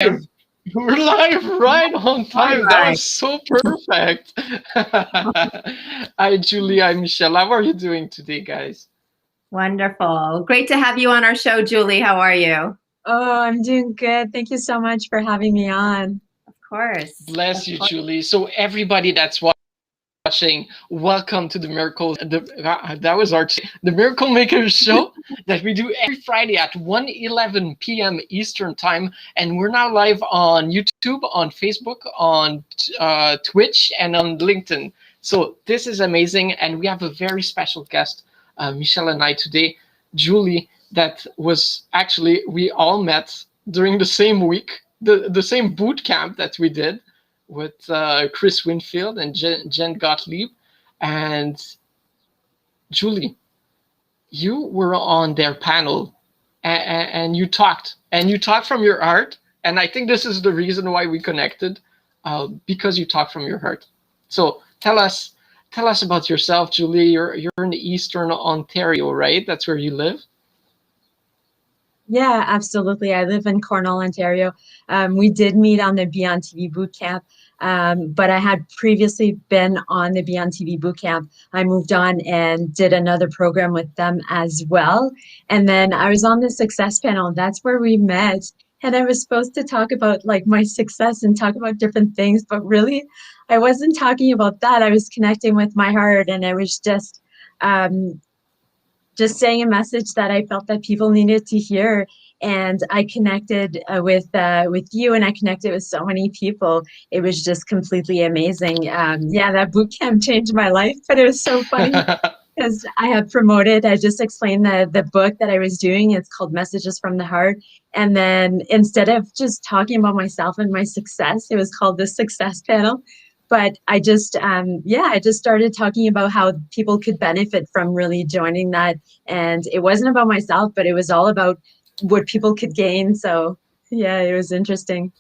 We're live right on All time. That right. was so perfect. Hi, Julie. Hi, Michelle. How are you doing today, guys? Wonderful. Great to have you on our show, Julie. How are you? Oh, I'm doing good. Thank you so much for having me on. Of course. Of Bless you, course. Julie. So, everybody that's watching, welcome to the Miracles. That was the Miracle Makers show that we do every Friday at 1:11 p.m. Eastern time, and we're now live on YouTube, on Facebook, on Twitch, and on LinkedIn. So this is amazing, and we have a very special guest, Michelle and I today, Julie. That was actually we all met during the same week, the same boot camp that we did with Chris Winfield and Jen Gottlieb. And Julie, you were on their panel and you talked from your heart. And I think this is the reason why we connected, because you talk from your heart. So tell us about yourself, Julie. You're in Eastern Ontario, right? That's where you live. Yeah, absolutely. I live in Cornwall, Ontario. We did meet on the Beyond TV boot camp, but I had previously been on the Beyond TV boot camp. I moved on and did another program with them as well. And then I was on the success panel. That's where we met. And I was supposed to talk about like my success and talk about different things, but really I wasn't talking about that. I was connecting with my heart, and I was just saying a message that I felt that people needed to hear. And I connected with you, and I connected with so many people. It was just completely amazing. Yeah, that boot camp changed my life, but it was so funny because I had promoted. I just explained the book that I was doing. It's called Messages from the Heart. And then instead of just talking about myself and my success, it was called the Success Panel. But I just, I just started talking about how people could benefit from really joining that. And it wasn't about myself, but it was all about what people could gain. So yeah, it was interesting.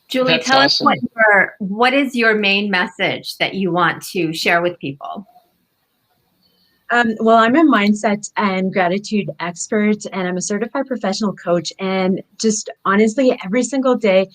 Julie, That's tell us awesome. what is your main message that you want to share with people? Well, I'm a mindset and gratitude expert, and I'm a certified professional coach. And just honestly, every single day,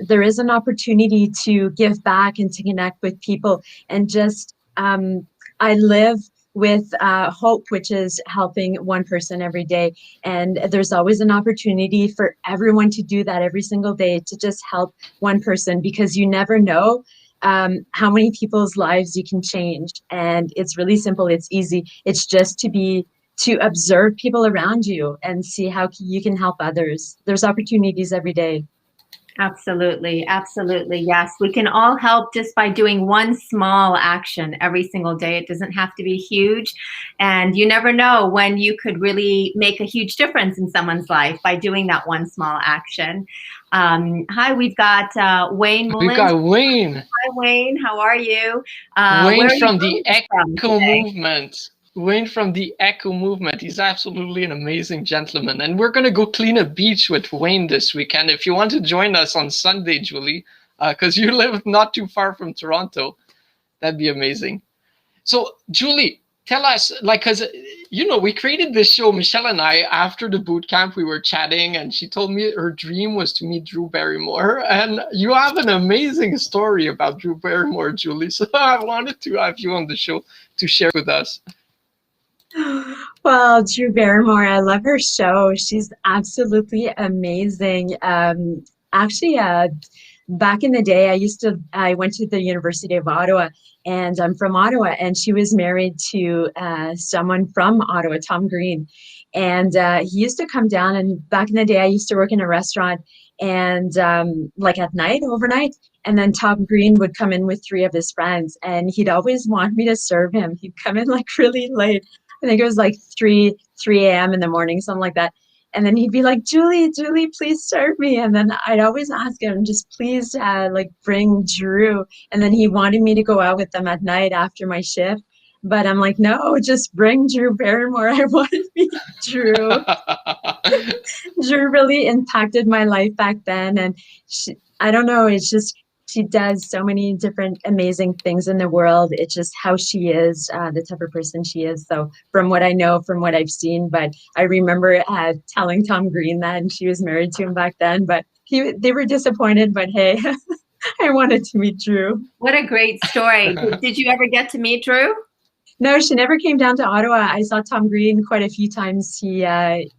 there is an opportunity to give back and to connect with people. And just I live with hope, which is helping one person every day. And there's always an opportunity for everyone to do that every single day, to just help one person, because you never know how many people's lives you can change. And it's really simple. It's easy. It's just to observe people around you and see how you can help others. There's opportunities every day. Absolutely. Absolutely. Yes. We can all help just by doing one small action every single day. It doesn't have to be huge. And you never know when you could really make a huge difference in someone's life by doing that one small action. Hi, we've got Wayne Mullins. We've got Wayne. Hi, Wayne. How are you? Wayne where are from you the from Echo today? Movement. Wayne from the Echo Movement. He's absolutely an amazing gentleman. And we're going to go clean a beach with Wayne this weekend. If you want to join us on Sunday, Julie, because you live not too far from Toronto, that'd be amazing. So, Julie, tell us, like, because, we created this show, Michelle and I, after the boot camp, we were chatting, and she told me her dream was to meet Drew Barrymore. And you have an amazing story about Drew Barrymore, Julie. So I wanted to have you on the show to share with us. Well, Drew Barrymore, I love her show. She's absolutely amazing. Actually, back in the day, I went to the University of Ottawa, and I'm from Ottawa, and she was married to someone from Ottawa, Tom Green. And he used to come down, and back in the day, I used to work in a restaurant, and like at night, overnight, and then Tom Green would come in with three of his friends, and he'd always want me to serve him. He'd come in like really late. I think it was like 3 a.m. in the morning, something like that. And then he'd be like, Julie, please serve me. And then I'd always ask him, just please like bring Drew. And then he wanted me to go out with them at night after my shift. But I'm like, no, just bring Drew Barrymore. I want to meet Drew. Drew really impacted my life back then. And I don't know, it's just, she does so many different amazing things in the world. It's just how she is, the type of person she is. So from what I know, from what I've seen, but I remember telling Tom Green that, and she was married to him back then, but they were disappointed, but hey, I wanted to meet Drew. What a great story. Did you ever get to meet Drew? No, she never came down to Ottawa. I saw Tom Green quite a few times. He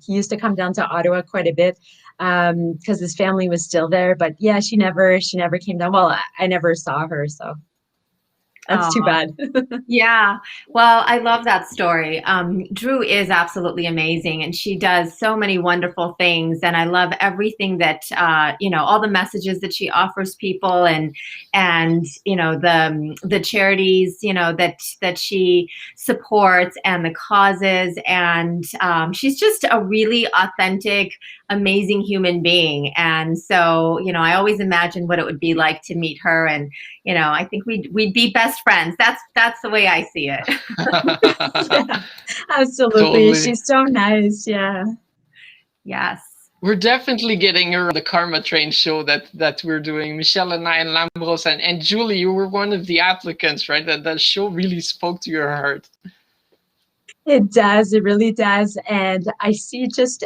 used to come down to Ottawa quite a bit because his family was still there. But yeah, she never came down. Well, I never saw her, so that's too bad. Yeah, well, I love that story. Drew is absolutely amazing, and she does so many wonderful things. And I love everything that all the messages that she offers people, and the charities that she supports, and the causes. And she's just a really authentic, amazing human being. And so I always imagine what it would be like to meet her, and I think we'd be best friends. That's the way I see it. Yeah, absolutely. Totally. She's so nice. Yeah. Yes. We're definitely getting her on the Karma Train show that we're doing. Michelle and I and Lambros and Julie, you were one of the applicants, right? That show really spoke to your heart. It does. It really does. And I see just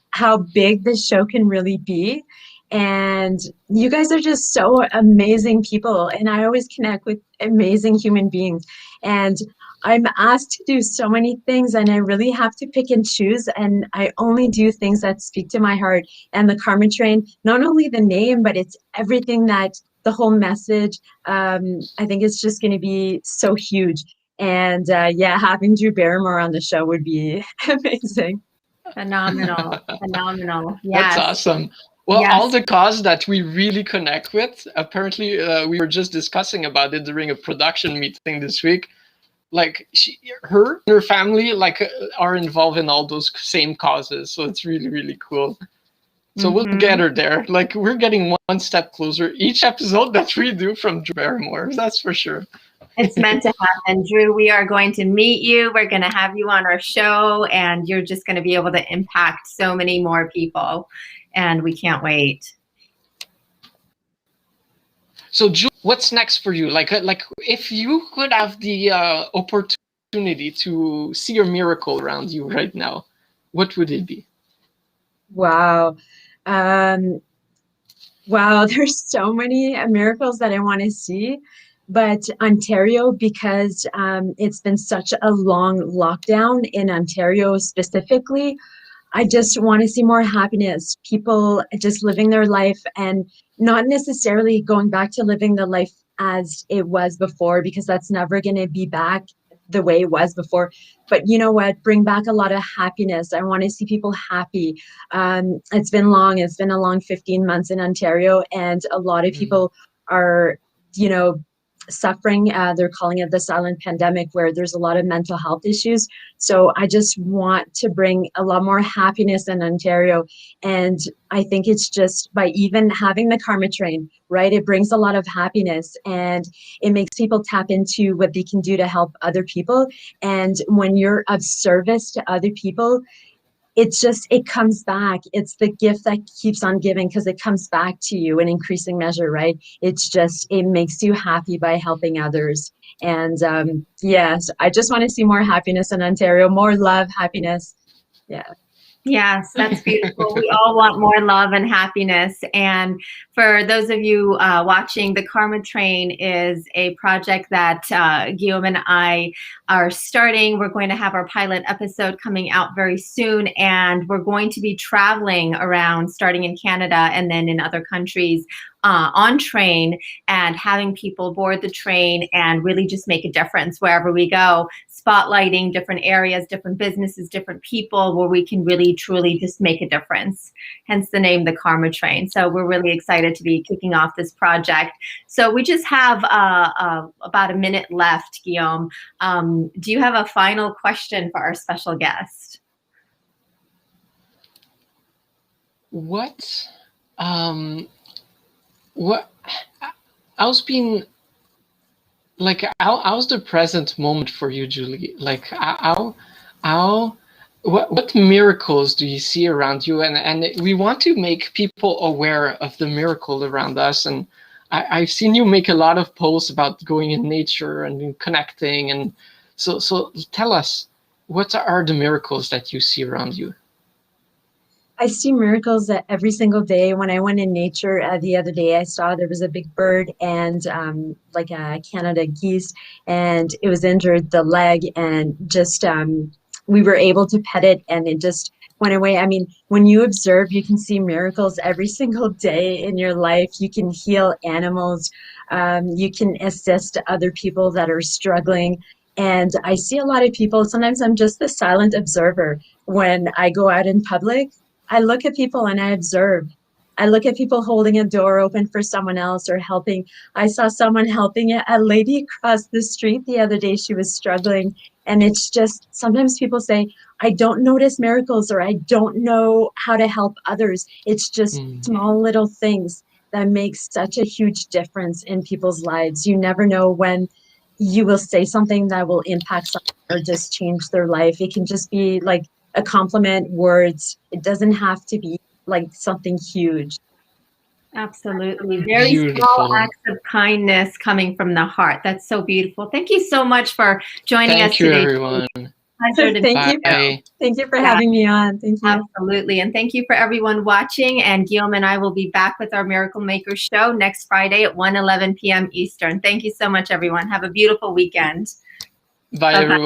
how big this show can really be. And you guys are just so amazing people. And I always connect with amazing human beings. And I'm asked to do so many things, and I really have to pick and choose. And I only do things that speak to my heart. And the Karma Train, not only the name, but it's everything that the whole message. I think it's just going to be so huge. And yeah, having Drew Barrymore on the show would be amazing. Phenomenal. Yes. That's awesome. Well, Yes. all the cause that we really connect with, apparently we were just discussing about it during a production meeting this week. Like her and her family are involved in all those same causes. So it's really, really cool. So we'll get her there. Like we're getting one step closer each episode that we do from Drew Barrymore. That's for sure. It's meant to happen. Drew, we are going to meet you. We're going to have you on our show, and you're just going to be able to impact so many more people. And we can't wait. So, Julie, what's next for you? Like if you could have the opportunity to see a miracle around you right now, what would it be? Wow. Wow, there's so many miracles that I want to see. But Ontario, because it's been such a long lockdown in Ontario specifically, I just want to see more happiness, people just living their life and not necessarily going back to living the life as it was before, because that's never going to be back the way it was before. But you know what? Bring back a lot of happiness. I want to see people happy. It's been long. It's been a long 15 months in Ontario, and a lot of people are, suffering. They're calling it the silent pandemic, where there's a lot of mental health issues. So I just want to bring a lot more happiness in Ontario. And I think it's just by even having the Karma Train, right? It brings a lot of happiness, and it makes people tap into what they can do to help other people. And when you're of service to other people, it comes back. It's the gift that keeps on giving, because it comes back to you in increasing measure, right? It makes you happy by helping others. And yes, I just want to see more happiness in Ontario, more love, happiness. Yeah. Yes, that's beautiful. We all want more love and happiness. And for those of you watching, the Karma Train is a project that Guillaume and I are starting. We're going to have our pilot episode coming out very soon, and we're going to be traveling around, starting in Canada and then in other countries, on train, and having people board the train and really just make a difference wherever we go, spotlighting different areas, different businesses, different people, where we can really truly just make a difference. Hence the name, the Karma Train. So we're really excited to be kicking off this project. So we just have about a minute left, Guillaume. Do you have a final question for our special guest? What how's been like how's the present moment for you, Julie? Like what miracles do you see around you? And we want to make people aware of the miracle around us. And I've seen you make a lot of posts about going in nature and connecting. And so tell us, what are the miracles that you see around you? I see miracles every single day. When I went in nature the other day, I saw there was a big bird and like a Canada geese, and it was injured, the leg, and just we were able to pet it, and it just went away. I mean, when you observe, you can see miracles every single day in your life. You can heal animals. You can assist other people that are struggling. And I see a lot of people, sometimes I'm just the silent observer. When I go out in public, I look at people and I observe. I look at people holding a door open for someone else or helping. I saw someone helping a lady across the street the other day. She was struggling. And it's just, sometimes people say, I don't notice miracles or I don't know how to help others. It's just small little things that make such a huge difference in people's lives. You never know when you will say something that will impact someone or just change their life. It can just be like a compliment, words. It doesn't have to be like something huge. Absolutely. Very small Beautiful. acts of kindness coming from the heart. That's so beautiful. Thank you so much for joining us Thank you, today. everyone. Pleasure to Thank meet you. Bye. Thank you for having me on. Thank you. Absolutely. And thank you for everyone watching. And Guillaume and I will be back with our Miracle Maker show next Friday at 1:11 p.m. Eastern. Thank you so much, everyone. Have a beautiful weekend. Bye, Bye-bye. everyone.